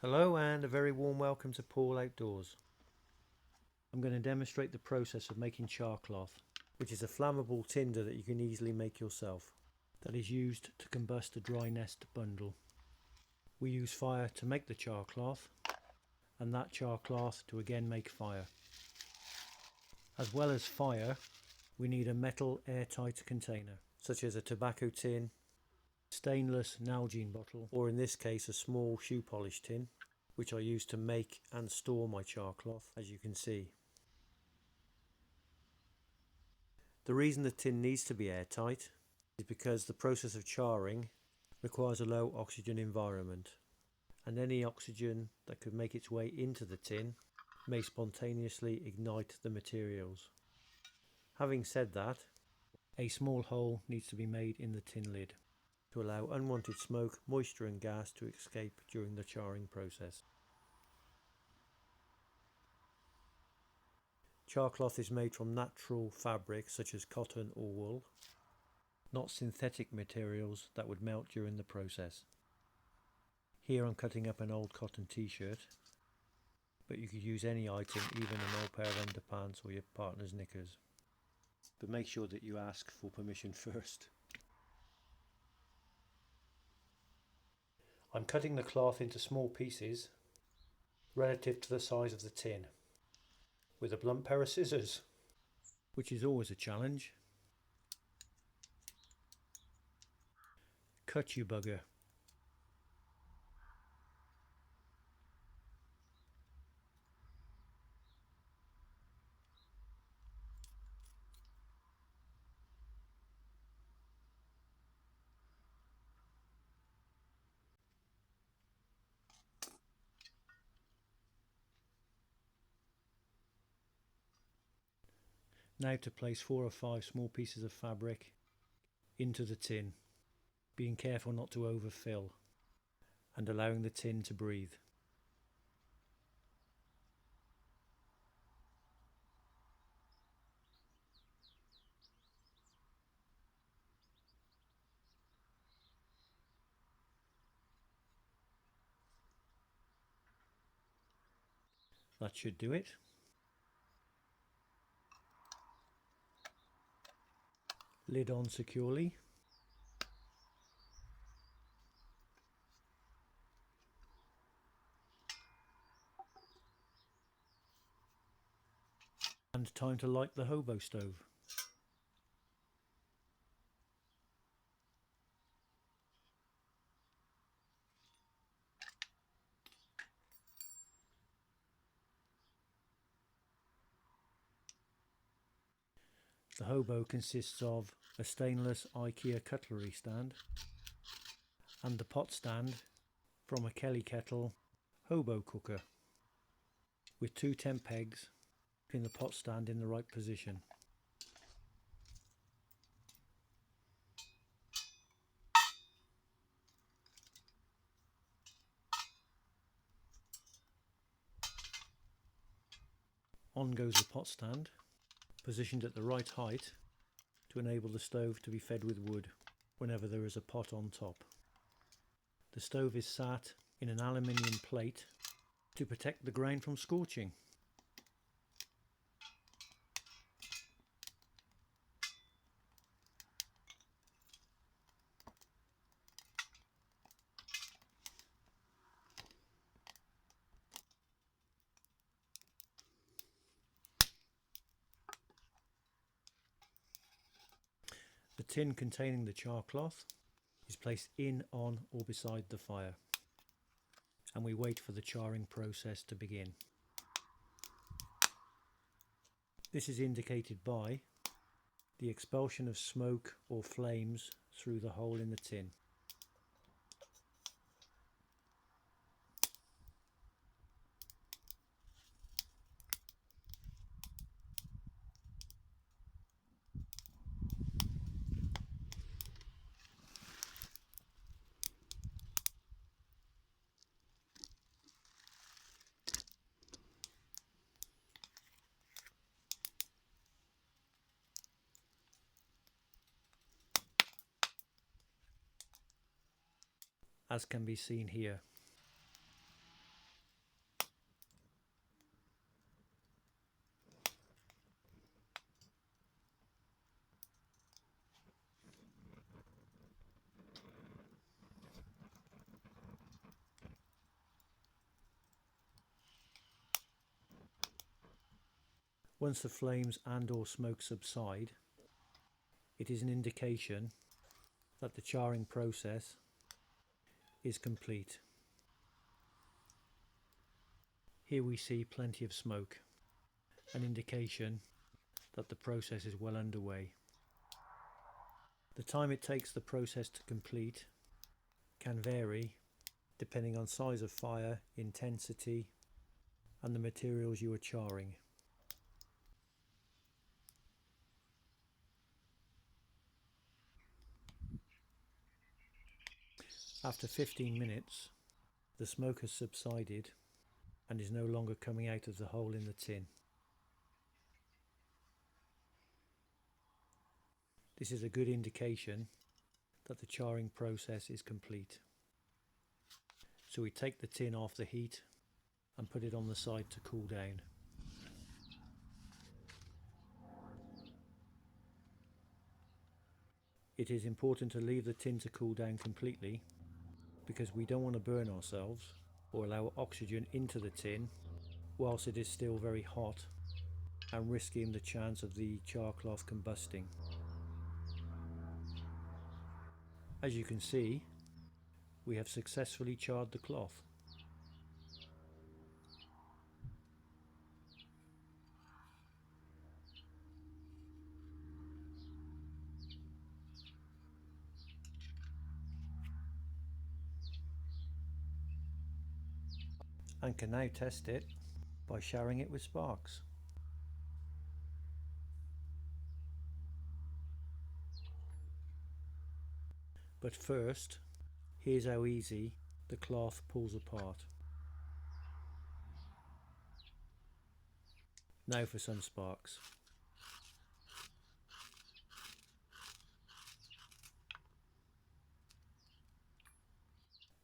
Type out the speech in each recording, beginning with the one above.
Hello and a very warm welcome to Paul Outdoors. I'm going to demonstrate the process of making charcloth, which is a flammable tinder that you can easily make yourself, that is used to combust a dry nest bundle. We use fire to make the charcloth, and that charcloth to again make fire. As well as fire, we need a metal airtight container, such as a tobacco tin, stainless Nalgene bottle, or in this case a small shoe polish tin, which I use to make and store my charcloth, as you can see. The reason the tin needs to be airtight is because the process of charring requires a low oxygen environment, and any oxygen that could make its way into the tin may spontaneously ignite the materials. Having said that, a small hole needs to be made in the tin lid to allow unwanted smoke, moisture and gas to escape during the charring process. Charcloth is made from natural fabric such as cotton or wool, not synthetic materials that would melt during the process. Here I'm cutting up an old cotton t-shirt, but you could use any item, even an old pair of underpants or your partner's knickers. But make sure that you ask for permission first. I'm cutting the cloth into small pieces relative to the size of the tin with a blunt pair of scissors, which is always a challenge. Cut, you bugger. Now to place 4 or 5 small pieces of fabric into the tin, being careful not to overfill and allowing the tin to breathe. That should do it. Lid on securely. And time to light the hobo stove. The hobo consists of a stainless IKEA cutlery stand and the pot stand from a Kelly kettle hobo cooker with 2 tent pegs in the pot stand in the right position. On goes the pot stand, positioned at the right height to enable the stove to be fed with wood whenever there is a pot on top. The stove is sat in an aluminium plate to protect the ground from scorching. The tin containing the charcloth is placed in, on or beside the fire, and we wait for the charring process to begin. This is indicated by the expulsion of smoke or flames through the hole in the tin. As can be seen here. Once the flames and or smoke subside, it is an indication that the charring process is complete. Here we see plenty of smoke, an indication that the process is well underway. The time it takes the process to complete can vary depending on size of fire, intensity, and the materials you are charring. After 15 minutes, the smoke has subsided and is no longer coming out of the hole in the tin. This is a good indication that the charring process is complete. So we take the tin off the heat and put it on the side to cool down. It is important to leave the tin to cool down completely because we don't want to burn ourselves or allow oxygen into the tin whilst it is still very hot and risking the chance of the charcloth combusting. As you can see, we have successfully charred the cloth. And can now test it by showering it with sparks. But first, here's how easy the cloth pulls apart. Now for some sparks.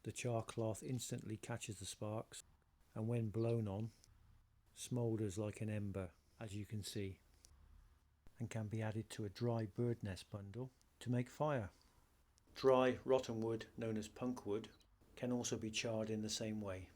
The charcloth instantly catches the sparks and when blown on, smoulders like an ember, as you can see, and can be added to a dry bird nest bundle to make fire. Dry rotten wood, known as punk wood, can also be charred in the same way.